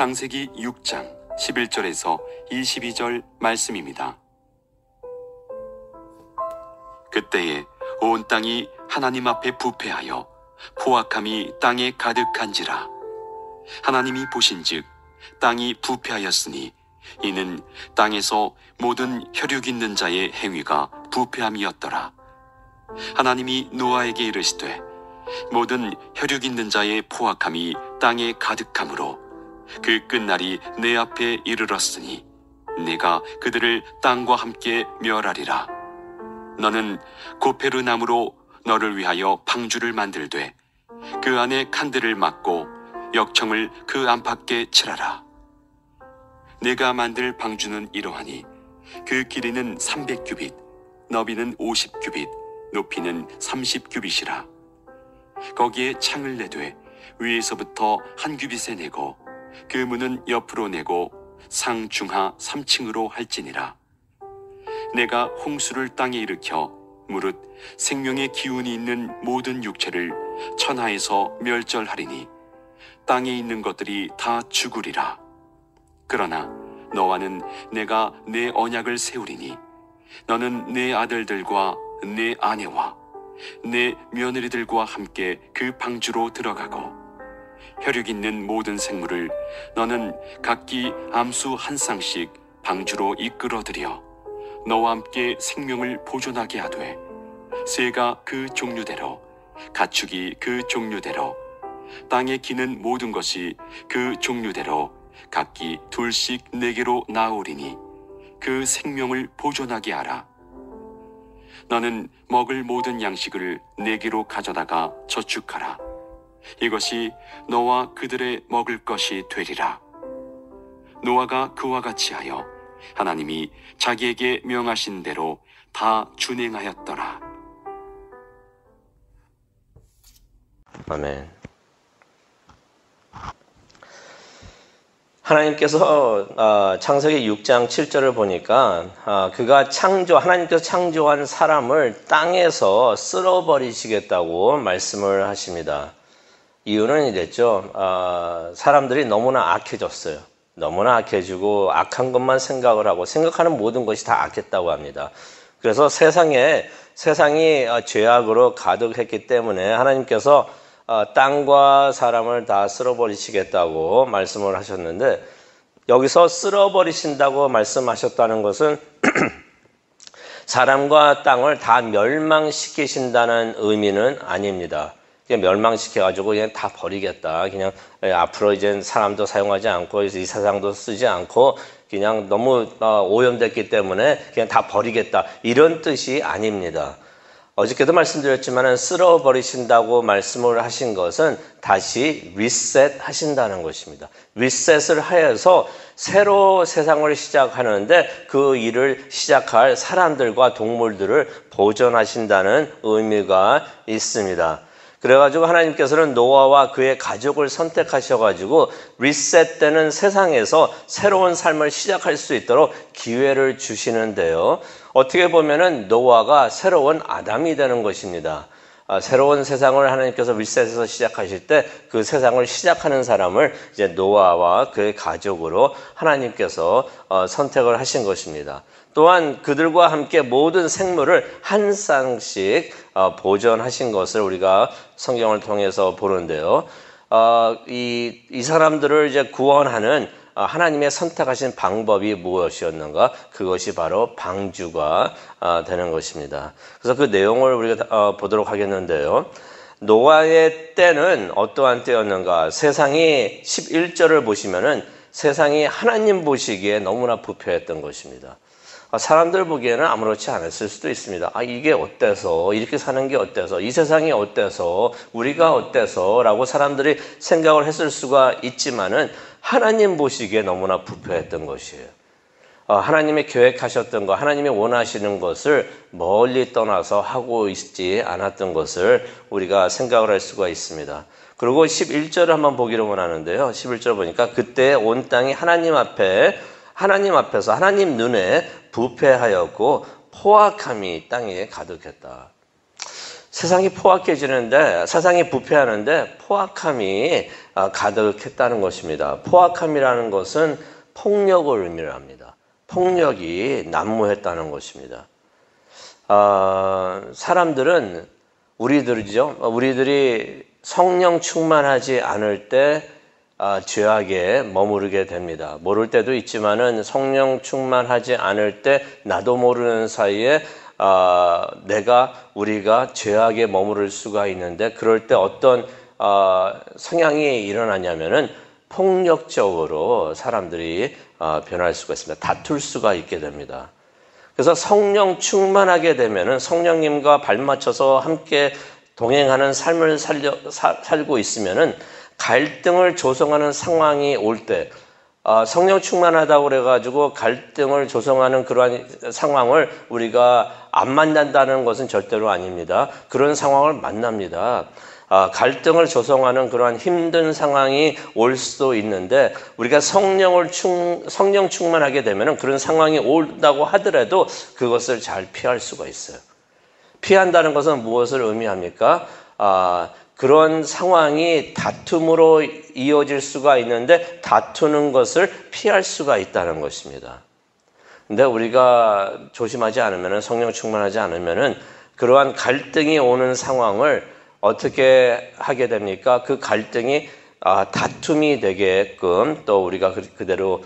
창세기 6장 11절에서 22절 말씀입니다. 그때에 온 땅이 하나님 앞에 부패하여 포악함이 땅에 가득한지라. 하나님이 보신즉 땅이 부패하였으니 이는 땅에서 모든 혈육 있는 자의 행위가 부패함이었더라. 하나님이 노아에게 이르시되 모든 혈육 있는 자의 포악함이 땅에 가득함으로 그 끝날이 내 앞에 이르렀으니 내가 그들을 땅과 함께 멸하리라. 너는 고페르 나무로 너를 위하여 방주를 만들되 그 안에 칸들을 막고 역청을 그 안팎에 칠하라. 내가 만들 방주는 이러하니 그 길이는 300규빗, 너비는 50규빗, 높이는 30규빗이라. 거기에 창을 내되 위에서부터 한 규빗에 내고 그 문은 옆으로 내고 상중하 3층으로 할지니라. 내가 홍수를 땅에 일으켜 무릇 생명의 기운이 있는 모든 육체를 천하에서 멸절하리니 땅에 있는 것들이 다 죽으리라. 그러나 너와는 내가 내 언약을 세우리니 너는 내 아들들과 내 아내와 내 며느리들과 함께 그 방주로 들어가고 혈육 있는 모든 생물을 너는 각기 암수 한 쌍씩 방주로 이끌어들여 너와 함께 생명을 보존하게 하되 새가 그 종류대로 가축이 그 종류대로 땅에 기는 모든 것이 그 종류대로 각기 둘씩 내게로 나오리니 그 생명을 보존하게 하라. 너는 먹을 모든 양식을 내게로 가져다가 저축하라. 이것이 너와 그들의 먹을 것이 되리라. 노아가 그와 같이 하여 하나님이 자기에게 명하신 대로 다 준행하였더라. 아멘. 하나님께서 창세기 6장 7절을 보니까 하나님께서 창조한 사람을 땅에서 쓸어버리시겠다고 말씀을 하십니다. 이유는 이랬죠. 사람들이 너무나 악해졌어요. 너무나 악해지고 악한 것만 생각을 하고 생각하는 모든 것이 다 악했다고 합니다. 그래서 세상이 죄악으로 가득했기 때문에 하나님께서 땅과 사람을 다 쓸어버리시겠다고 말씀을 하셨는데, 여기서 쓸어버리신다고 말씀하셨다는 것은 사람과 땅을 다 멸망시키신다는 의미는 아닙니다. 그냥 멸망시켜가지고 그냥 다 버리겠다. 그냥 앞으로 이제 사람도 사용하지 않고 이 세상도 쓰지 않고 그냥 너무 오염됐기 때문에 그냥 다 버리겠다. 이런 뜻이 아닙니다. 어저께도 말씀드렸지만 쓸어버리신다고 말씀을 하신 것은 다시 리셋 하신다는 것입니다. 리셋을 하여서 새로 세상을 시작하는데 그 일을 시작할 사람들과 동물들을 보존하신다는 의미가 있습니다. 그래가지고 하나님께서는 노아와 그의 가족을 선택하셔가지고 리셋되는 세상에서 새로운 삶을 시작할 수 있도록 기회를 주시는데요. 어떻게 보면은 노아가 새로운 아담이 되는 것입니다. 새로운 세상을 하나님께서 리셋해서 시작하실 때 그 세상을 시작하는 사람을 이제 노아와 그의 가족으로 하나님께서 선택을 하신 것입니다. 또한 그들과 함께 모든 생물을 한 쌍씩 보존하신 것을 우리가 성경을 통해서 보는데요. 이 사람들을 이제 구원하는 하나님의 선택하신 방법이 무엇이었는가? 그것이 바로 방주가 되는 것입니다. 그래서 그 내용을 우리가 보도록 하겠는데요. 노아의 때는 어떠한 때였는가? 세상이 11절을 보시면은 세상이 하나님 보시기에 너무나 부패했던 것입니다. 사람들 보기에는 아무렇지 않았을 수도 있습니다. 이게 어때서? 이렇게 사는 게 어때서? 이 세상이 어때서? 우리가 어때서? 라고 사람들이 생각을 했을 수가 있지만은 하나님 보시기에 너무나 부패했던 것이에요. 하나님이 계획하셨던 것, 하나님이 원하시는 것을 멀리 떠나서 하고 있지 않았던 것을 우리가 생각을 할 수가 있습니다. 그리고 11절을 한번 보기를 원하는데요. 11절 보니까 그때 온 땅이 하나님 앞에서 하나님 눈에 부패하였고 포악함이 땅에 가득했다. 세상이 포악해지는데, 세상이 부패하는데 포악함이 가득했다는 것입니다. 포악함이라는 것은 폭력을 의미합니다. 폭력이 난무했다는 것입니다. 사람들은 우리들이 성령 충만하지 않을 때 죄악에 머무르게 됩니다. 모를 때도 있지만은 성령 충만하지 않을 때 나도 모르는 사이에 우리가 죄악에 머무를 수가 있는데, 그럴 때 어떤 성향이 일어나냐면은 폭력적으로 사람들이 변할 수가 있습니다. 다툴 수가 있게 됩니다. 그래서 성령 충만하게 되면은 성령님과 발맞춰서 함께 동행하는 삶을 살고 있으면은 갈등을 조성하는 상황이 올 때, 성령 충만하다고 그래가지고 갈등을 조성하는 그러한 상황을 우리가 안 만난다는 것은 절대로 아닙니다. 그런 상황을 만납니다. 갈등을 조성하는 그러한 힘든 상황이 올 수도 있는데, 우리가 성령 충만하게 되면 그런 상황이 온다고 하더라도 그것을 잘 피할 수가 있어요. 피한다는 것은 무엇을 의미합니까? 그런 상황이 다툼으로 이어질 수가 있는데 다투는 것을 피할 수가 있다는 것입니다. 근데 우리가 조심하지 않으면, 성령 충만하지 않으면 그러한 갈등이 오는 상황을 어떻게 하게 됩니까? 그 갈등이 다툼이 되게끔 또 우리가 그대로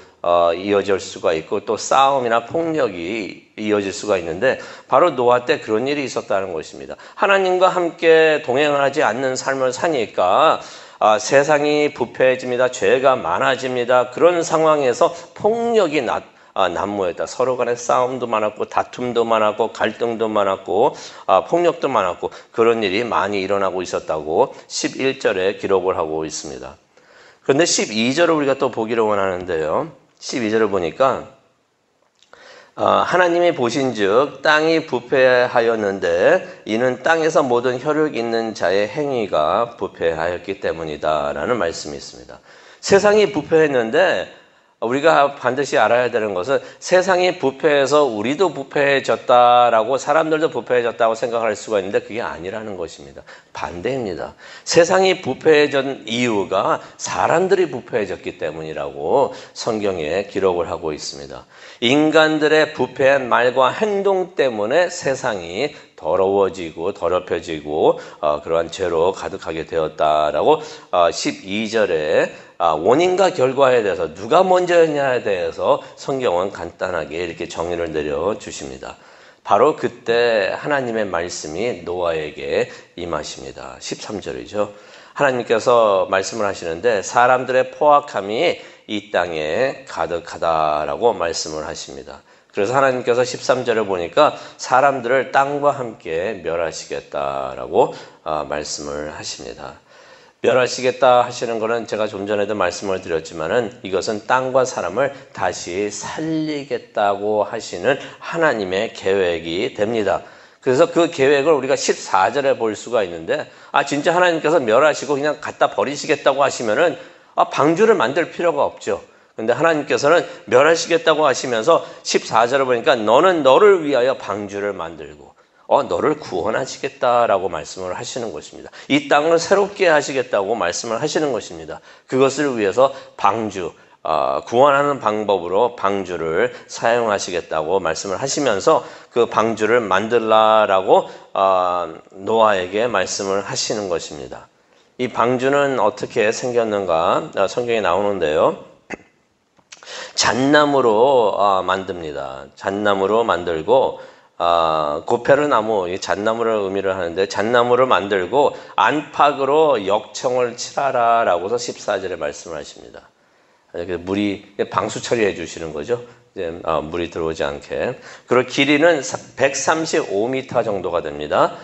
이어질 수가 있고, 또 싸움이나 폭력이 이어질 수가 있는데, 바로 노아 때 그런 일이 있었다는 것입니다. 하나님과 함께 동행하지 않는 삶을 사니까 세상이 부패해집니다. 죄가 많아집니다. 그런 상황에서 폭력이 난무했다. 서로 간에 싸움도 많았고, 다툼도 많았고, 갈등도 많았고, 폭력도 많았고, 그런 일이 많이 일어나고 있었다고 11절에 기록을 하고 있습니다. 그런데 12절을 우리가 또 보기를 원하는데요. 12절을 보니까 하나님이 보신즉 땅이 부패하였는데 이는 땅에서 모든 혈육 있는 자의 행위가 부패하였기 때문이다 라는 말씀이 있습니다. 세상이 부패했는데 우리가 반드시 알아야 되는 것은, 세상이 부패해서 우리도 부패해졌다라고, 사람들도 부패해졌다고 생각할 수가 있는데 그게 아니라는 것입니다. 반대입니다. 세상이 부패해진 이유가 사람들이 부패해졌기 때문이라고 성경에 기록을 하고 있습니다. 인간들의 부패한 말과 행동 때문에 세상이 더러워지고 더럽혀지고 그러한 죄로 가득하게 되었다라고 12절에 원인과 결과에 대해서, 누가 먼저였냐에 대해서 성경은 간단하게 이렇게 정의를 내려주십니다. 바로 그때 하나님의 말씀이 노아에게 임하십니다. 13절이죠. 하나님께서 말씀을 하시는데 사람들의 포악함이 이 땅에 가득하다라고 말씀을 하십니다. 그래서 하나님께서 13절을 보니까 사람들을 땅과 함께 멸하시겠다라고 말씀을 하십니다. 멸하시겠다 하시는 것은 제가 좀 전에도 말씀을 드렸지만은 이것은 땅과 사람을 다시 살리겠다고 하시는 하나님의 계획이 됩니다. 그래서 그 계획을 우리가 14절에 볼 수가 있는데, 진짜 하나님께서 멸하시고 그냥 갖다 버리시겠다고 하시면은 방주를 만들 필요가 없죠. 근데 하나님께서는 멸하시겠다고 하시면서 14절을 보니까 너는 너를 위하여 방주를 만들고 너를 구원하시겠다라고 말씀을 하시는 것입니다. 이 땅을 새롭게 하시겠다고 말씀을 하시는 것입니다. 그것을 위해서 방주, 구원하는 방법으로 방주를 사용하시겠다고 말씀을 하시면서 그 방주를 만들라라고 노아에게 말씀을 하시는 것입니다. 이 방주는 어떻게 생겼는가 성경에 나오는데요. 잣나무로 만듭니다. 잣나무로 만들고 고페르나무, 이 잣나무를 의미를 하는데 잣나무를 만들고 안팎으로 역청을 칠하라라고서 14절에 말씀을 하십니다. 물이 방수 처리해 주시는 거죠. 이제 물이 들어오지 않게. 그리고 길이는 135m 정도가 됩니다.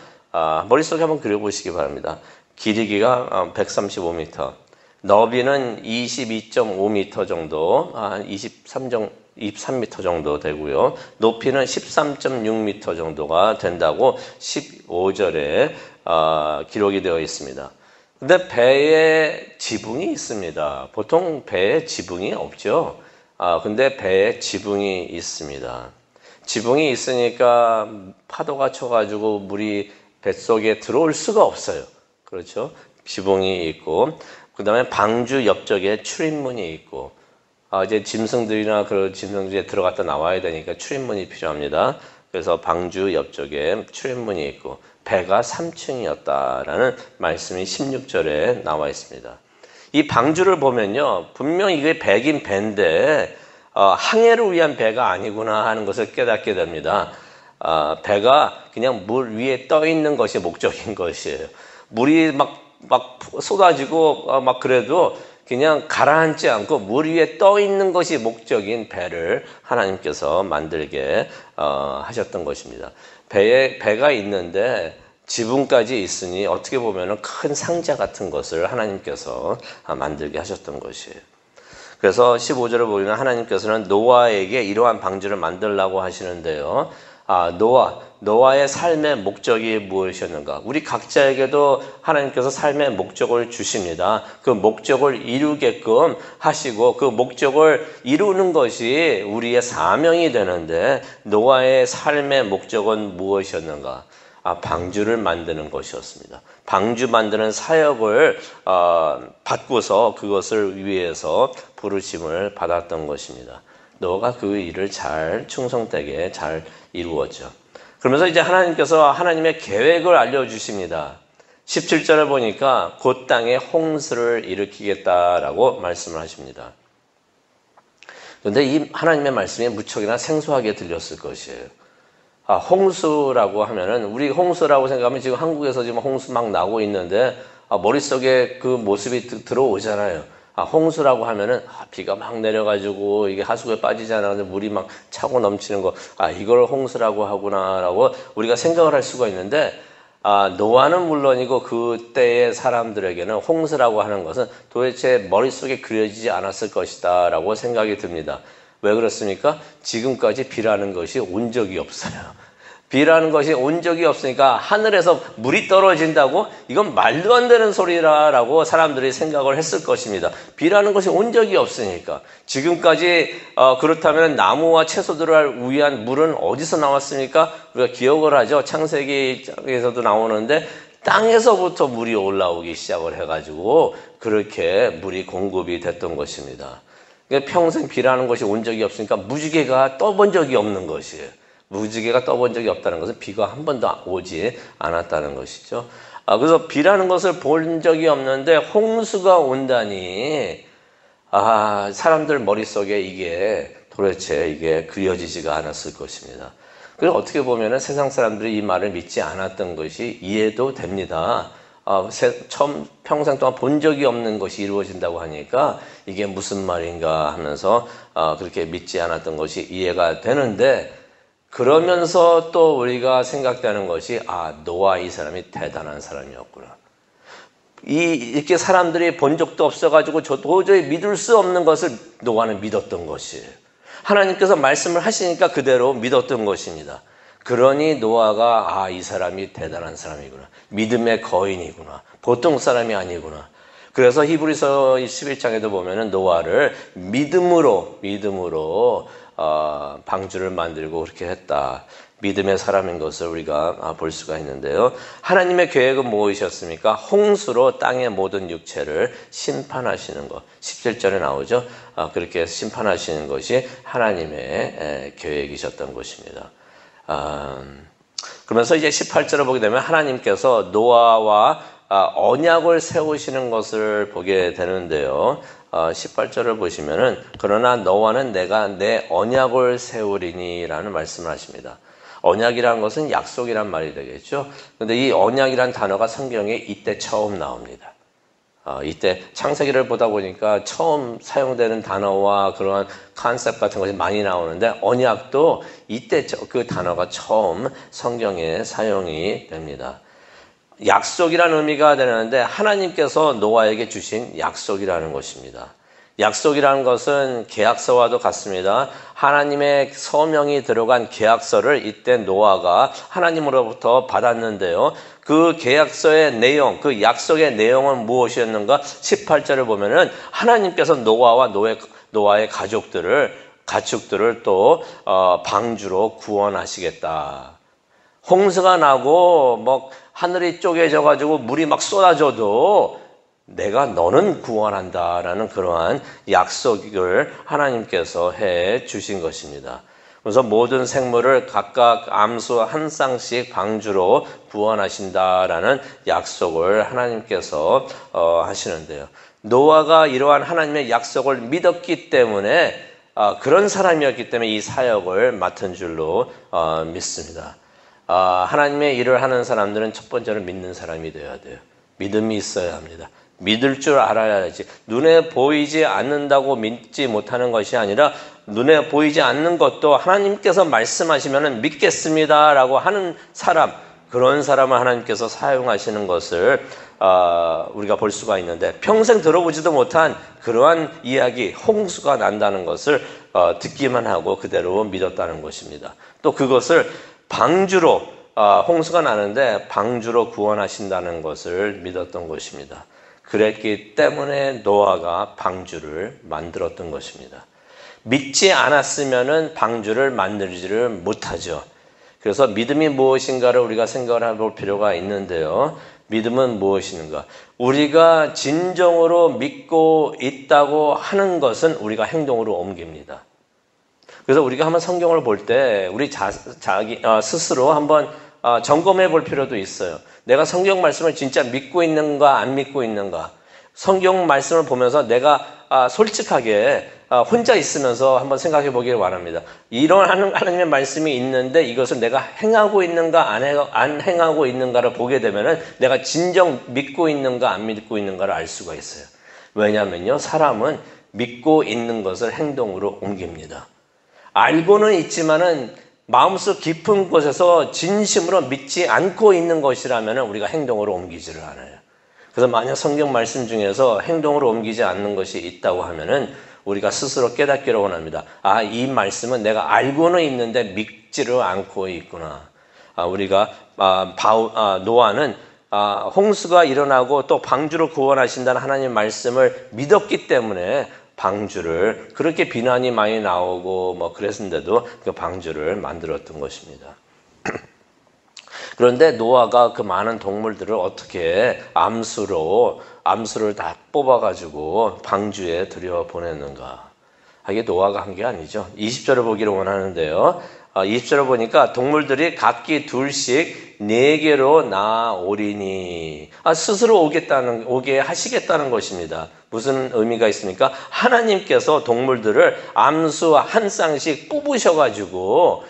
머릿속에 한번 그려보시기 바랍니다. 길이가 135m, 너비는 22.5m 정도, 23m 정도 되고요. 높이는 13.6m 정도가 된다고 15절에 기록이 되어 있습니다. 근데 배에 지붕이 있습니다. 보통 배에 지붕이 없죠. 근데 배에 지붕이 있습니다. 지붕이 있으니까 파도가 쳐가지고 물이 뱃속에 들어올 수가 없어요. 그렇죠? 지붕이 있고, 그 다음에 방주 옆쪽에 출입문이 있고, 이제 짐승들이나 그 짐승들에 들어갔다 나와야 되니까 출입문이 필요합니다. 그래서 방주 옆쪽에 출입문이 있고, 배가 3층이었다라는 말씀이 16절에 나와 있습니다. 이 방주를 보면요, 분명히 이게 배긴 배인데, 항해를 위한 배가 아니구나 하는 것을 깨닫게 됩니다. 배가 그냥 물 위에 떠 있는 것이 목적인 것이에요. 물이 막 쏟아지고 막 그래도 그냥 가라앉지 않고 물 위에 떠 있는 것이 목적인 배를 하나님께서 만들게 하셨던 것입니다. 배가 있는데 지붕까지 있으니 어떻게 보면 큰 상자 같은 것을 하나님께서 만들게 하셨던 것이에요. 그래서 15절을 보면 하나님께서는 노아에게 이러한 방주를 만들라고 하시는데요. 노아의 삶의 목적이 무엇이었는가? 우리 각자에게도 하나님께서 삶의 목적을 주십니다. 그 목적을 이루게끔 하시고 그 목적을 이루는 것이 우리의 사명이 되는데 노아의 삶의 목적은 무엇이었는가? 방주를 만드는 것이었습니다. 방주 만드는 사역을 받고서 그것을 위해서 부르심을 받았던 것입니다. 노아가 그 일을 잘 충성되게 잘 이루었죠. 그러면서 이제 하나님께서 하나님의 계획을 알려주십니다. 17절을 보니까 곧 땅에 홍수를 일으키겠다라고 말씀을 하십니다. 그런데 이 하나님의 말씀이 무척이나 생소하게 들렸을 것이에요. 홍수라고 하면은, 우리 홍수라고 생각하면 지금 한국에서 지금 홍수 막 나고 있는데, 머릿속에 그 모습이 들어오잖아요. 홍수라고 하면은, 비가 막 내려가지고, 이게 하수구에 빠지잖아. 물이 막 차고 넘치는 거, 이걸 홍수라고 하구나라고 우리가 생각을 할 수가 있는데, 노아는 물론이고 그때의 사람들에게는 홍수라고 하는 것은 도대체 머릿속에 그려지지 않았을 것이다 라고 생각이 듭니다. 왜 그렇습니까? 지금까지 비라는 것이 온 적이 없어요. 비라는 것이 온 적이 없으니까 하늘에서 물이 떨어진다고? 이건 말도 안 되는 소리라고 사람들이 생각을 했을 것입니다. 비라는 것이 온 적이 없으니까. 지금까지 그렇다면 나무와 채소들을 위한 물은 어디서 나왔습니까? 우리가 기억을 하죠. 창세기에서도 나오는데 땅에서부터 물이 올라오기 시작을 해가지고 그렇게 물이 공급이 됐던 것입니다. 평생 비라는 것이 온 적이 없으니까 무지개가 떠본 적이 없는 것이에요. 무지개가 떠본 적이 없다는 것은 비가 한 번도 오지 않았다는 것이죠. 그래서 비라는 것을 본 적이 없는데 홍수가 온다니, 사람들 머릿속에 이게 도대체 이게 그려지지가 않았을 것입니다. 그래서 어떻게 보면 세상 사람들이 이 말을 믿지 않았던 것이 이해도 됩니다. 평생 동안 본 적이 없는 것이 이루어진다고 하니까 이게 무슨 말인가 하면서 그렇게 믿지 않았던 것이 이해가 되는데, 그러면서 또 우리가 생각되는 것이 노아 이 사람이 대단한 사람이었구나. 이렇게 사람들이 본 적도 없어가지고 저 도저히 믿을 수 없는 것을 노아는 믿었던 것이에요. 하나님께서 말씀을 하시니까 그대로 믿었던 것입니다. 그러니 노아가 이 사람이 대단한 사람이구나. 믿음의 거인이구나. 보통 사람이 아니구나. 그래서 히브리서 11장에도 보면은 노아를 믿음으로 방주를 만들고 그렇게 했다. 믿음의 사람인 것을 우리가 볼 수가 있는데요. 하나님의 계획은 무엇이었습니까? 홍수로 땅의 모든 육체를 심판하시는 것. 17절에 나오죠. 그렇게 심판하시는 것이 하나님의 계획이셨던 것입니다. 그러면서 이제 18절을 보게 되면 하나님께서 노아와 언약을 세우시는 것을 보게 되는데요. 18절을 보시면은 그러나 너와는 내가 내 언약을 세우리니 라는 말씀을 하십니다. 언약이라는 것은 약속이란 말이 되겠죠. 그런데 이 언약이란 단어가 성경에 이때 처음 나옵니다. 이때 창세기를 보다 보니까 처음 사용되는 단어와 그러한 컨셉 같은 것이 많이 나오는데 언약도 이때 그 단어가 처음 성경에 사용이 됩니다. 약속이라는 의미가 되는데 하나님께서 노아에게 주신 약속이라는 것입니다. 약속이라는 것은 계약서와도 같습니다. 하나님의 서명이 들어간 계약서를 이때 노아가 하나님으로부터 받았는데요. 그 계약서의 내용, 그 약속의 내용은 무엇이었는가? 18절을 보면은 하나님께서 노아와 노아의 가축들을 또 방주로 구원하시겠다. 홍수가 나고 뭐 하늘이 쪼개져 가지고 물이 막 쏟아져도 내가 너는 구원한다라는 그러한 약속을 하나님께서 해 주신 것입니다. 그래서 모든 생물을 각각 암수 한 쌍씩 방주로 구원하신다라는 약속을 하나님께서 하시는데요. 노아가 이러한 하나님의 약속을 믿었기 때문에 그런 사람이었기 때문에 이 사역을 맡은 줄로 믿습니다. 하나님의 일을 하는 사람들은 첫 번째로 믿는 사람이 되어야 돼요. 믿음이 있어야 합니다. 믿을 줄 알아야지. 눈에 보이지 않는다고 믿지 못하는 것이 아니라 눈에 보이지 않는 것도 하나님께서 말씀하시면 믿겠습니다라고 하는 사람, 그런 사람을 하나님께서 사용하시는 것을 우리가 볼 수가 있는데, 평생 들어보지도 못한 그러한 이야기, 홍수가 난다는 것을 듣기만 하고 그대로 믿었다는 것입니다. 또 그것을 방주로, 홍수가 나는데 방주로 구원하신다는 것을 믿었던 것입니다. 그랬기 때문에 노아가 방주를 만들었던 것입니다. 믿지 않았으면 방주를 만들지를 못하죠. 그래서 믿음이 무엇인가를 우리가 생각을 해볼 필요가 있는데요. 믿음은 무엇인가? 우리가 진정으로 믿고 있다고 하는 것은 우리가 행동으로 옮깁니다. 그래서 우리가 한번 성경을 볼 때 우리 스스로 한번 점검해 볼 필요도 있어요. 내가 성경 말씀을 진짜 믿고 있는가 안 믿고 있는가. 성경 말씀을 보면서 내가 솔직하게 혼자 있으면서 한번 생각해 보기를 원합니다. 이런 하나님의 말씀이 있는데 이것을 내가 행하고 있는가 안 행하고 있는가를 보게 되면은 내가 진정 믿고 있는가 안 믿고 있는가를 알 수가 있어요. 왜냐하면요, 사람은 믿고 있는 것을 행동으로 옮깁니다. 알고는 있지만은 마음속 깊은 곳에서 진심으로 믿지 않고 있는 것이라면 우리가 행동으로 옮기지를 않아요. 그래서 만약 성경 말씀 중에서 행동으로 옮기지 않는 것이 있다고 하면은 우리가 스스로 깨닫기를 원합니다. 이 말씀은 내가 알고는 있는데 믿지를 않고 있구나. 우리가 노아는 홍수가 일어나고 또 방주로 구원하신다는 하나님의 말씀을 믿었기 때문에 방주를, 그렇게 비난이 많이 나오고 뭐 그랬는데도 그 방주를 만들었던 것입니다. 그런데 노아가 그 많은 동물들을 어떻게 암수를 다 뽑아가지고 방주에 들여보냈는가? 이게 노아가 한 게 아니죠. 20절을 보기를 원하는데요. 20절을 보니까 동물들이 각기 둘씩 4개로 나오리니, 스스로 오게 하시겠다는 것입니다. 무슨 의미가 있습니까? 하나님께서 동물들을 암수 한 쌍씩 뽑으셔가지고,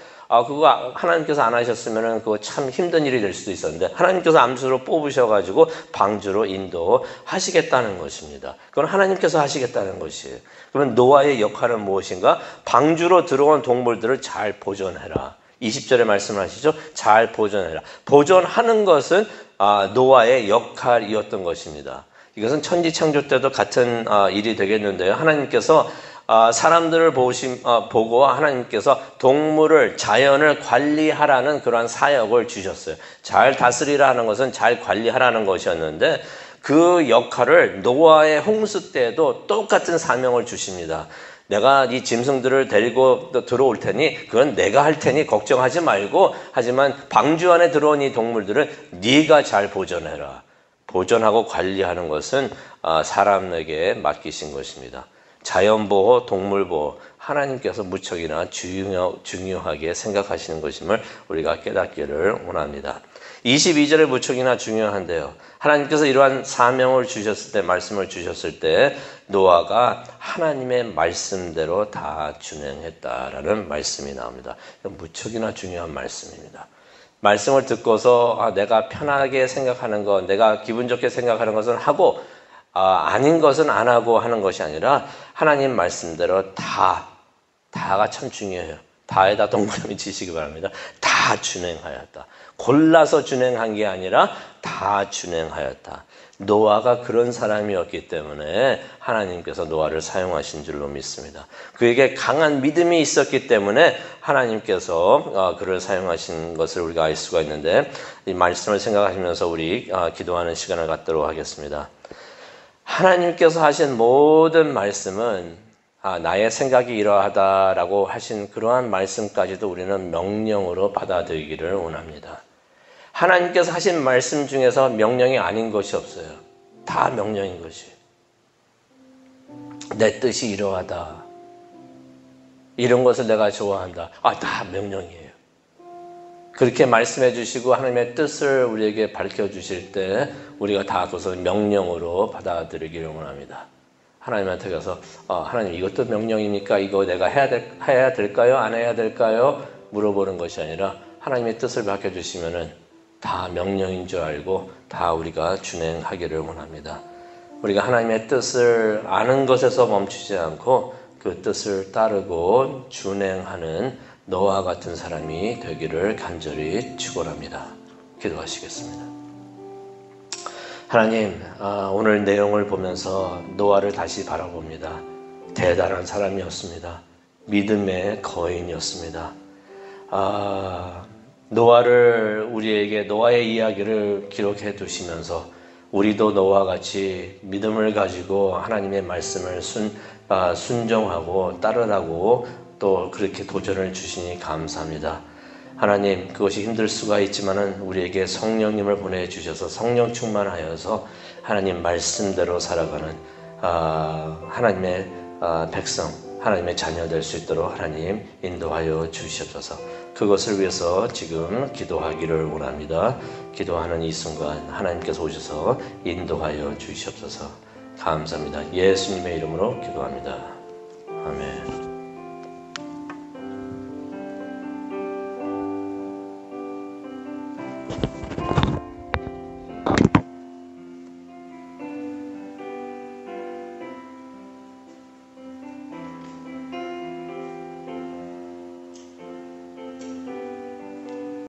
그거 하나님께서 안 하셨으면 그거 참 힘든 일이 될 수도 있었는데, 하나님께서 암수로 뽑으셔가지고 방주로 인도하시겠다는 것입니다. 그건 하나님께서 하시겠다는 것이에요. 그러면 노아의 역할은 무엇인가? 방주로 들어온 동물들을 잘 보존해라. 20절에 말씀하시죠. 잘 보존해라. 보존하는 것은 노아의 역할이었던 것입니다. 이것은 천지창조 때도 같은 일이 되겠는데요. 하나님께서 사람들을 보고 하나님께서 동물을, 자연을 관리하라는 그러한 사역을 주셨어요. 잘 다스리라 하는 것은 잘 관리하라는 것이었는데, 그 역할을 노아의 홍수 때도 똑같은 사명을 주십니다. 내가 이 짐승들을 데리고 들어올 테니 그건 내가 할 테니 걱정하지 말고, 하지만 방주 안에 들어온 이 동물들은 네가 잘 보존해라. 보존하고 관리하는 것은 사람에게 맡기신 것입니다. 자연보호, 동물보호, 하나님께서 무척이나 중요하게 생각하시는 것임을 우리가 깨닫기를 원합니다. 22절에 무척이나 중요한데요. 하나님께서 이러한 사명을 주셨을 때, 말씀을 주셨을 때 노아가 하나님의 말씀대로 다 준행했다라는 말씀이 나옵니다. 무척이나 중요한 말씀입니다. 말씀을 듣고서 내가 편하게 생각하는 것, 내가 기분 좋게 생각하는 것은 하고 아닌 것은 안 하고 하는 것이 아니라 하나님 말씀대로 다가 참 중요해요. 다에다 동그라미 치시기 바랍니다. 다 준행하였다. 골라서 준행한 게 아니라 다 준행하였다. 노아가 그런 사람이었기 때문에 하나님께서 노아를 사용하신 줄로 믿습니다. 그에게 강한 믿음이 있었기 때문에 하나님께서 그를 사용하신 것을 우리가 알 수가 있는데, 이 말씀을 생각하시면서 우리 기도하는 시간을 갖도록 하겠습니다. 하나님께서 하신 모든 말씀은 나의 생각이 이러하다라고 하신 그러한 말씀까지도 우리는 명령으로 받아들이기를 원합니다. 하나님께서 하신 말씀 중에서 명령이 아닌 것이 없어요. 다 명령인 것이. 내 뜻이 이러하다. 이런 것을 내가 좋아한다. 다 명령이에요. 그렇게 말씀해 주시고 하나님의 뜻을 우리에게 밝혀주실 때 우리가 다 그것을 명령으로 받아들이기를 원합니다. 하나님한테 가서 하나님 이것도 명령입니까? 이거 내가 해야 될까요? 안 해야 될까요? 물어보는 것이 아니라 하나님의 뜻을 밝혀주시면은 다 명령인 줄 알고 다 우리가 준행하기를 원합니다. 우리가 하나님의 뜻을 아는 것에서 멈추지 않고 그 뜻을 따르고 준행하는 노아와 같은 사람이 되기를 간절히 축원합니다. 기도하시겠습니다. 하나님, 오늘 내용을 보면서 노아를 다시 바라봅니다. 대단한 사람이었습니다. 믿음의 거인이었습니다. 노아의 이야기를 기록해 두시면서 우리도 노아와 같이 믿음을 가지고 하나님의 말씀을 순종하고 따르라고 또 그렇게 도전을 주시니 감사합니다. 하나님, 그것이 힘들 수가 있지만은 우리에게 성령님을 보내주셔서 성령 충만하여서 하나님 말씀대로 살아가는 하나님의 백성, 하나님의 자녀 될 수 있도록 하나님 인도하여 주시옵소서. 그것을 위해서 지금 기도하기를 원합니다. 기도하는 이 순간 하나님께서 오셔서 인도하여 주시옵소서. 감사합니다. 예수님의 이름으로 기도합니다. 아멘.